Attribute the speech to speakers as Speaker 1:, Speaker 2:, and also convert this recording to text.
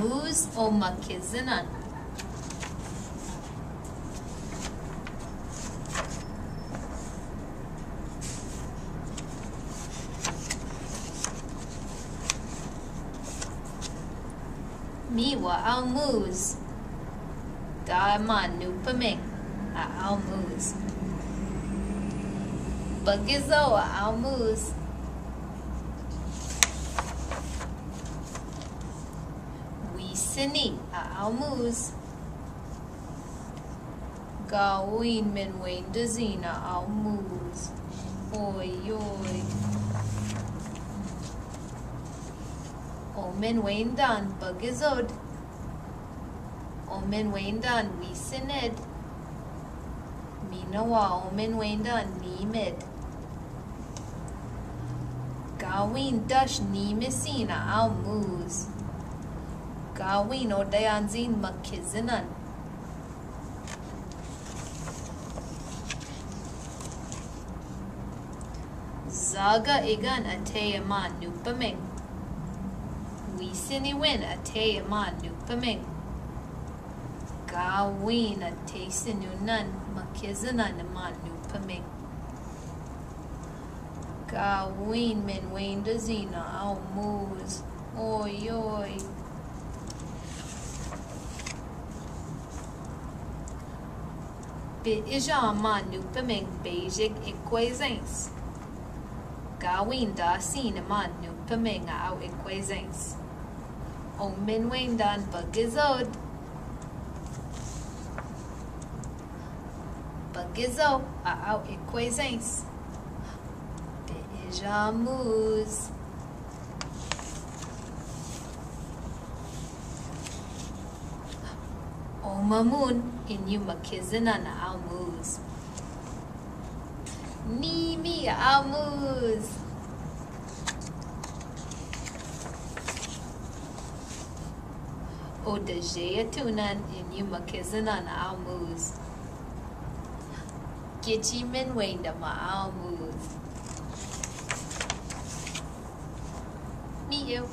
Speaker 1: Mooz Omakizinan. Miwa al Mooz Omakizinan.mp4 al Mooz. Bagizo al Mooz. Sini al Mooz. Gawin min wain dazina al Mooz. Oy oy. Omen wain dan bagizod. Omen wain dan we sinid. Minawa omen wain dan ni mid. Gawin dash ni misina al Mooz. Gawin Omakizinan. Zaga igan atayaman nupaming. Wisini win atayaman nupaming. Gawin atasinunan makizinan naman nupaming. Gawin min wain dazina al Mooz. Oy oy. Bijaman nupaming basic equações. Gawin da sinaman nupaming ao equações. Omen wain dan bagizod. Bagizo ao equações. Bijamuz. Omamun Omakizinan al Mooz. Nimi al Mooz. Odajayatunan Omakizinan al Mooz. Gichi min waindama al Mooz. Meet you.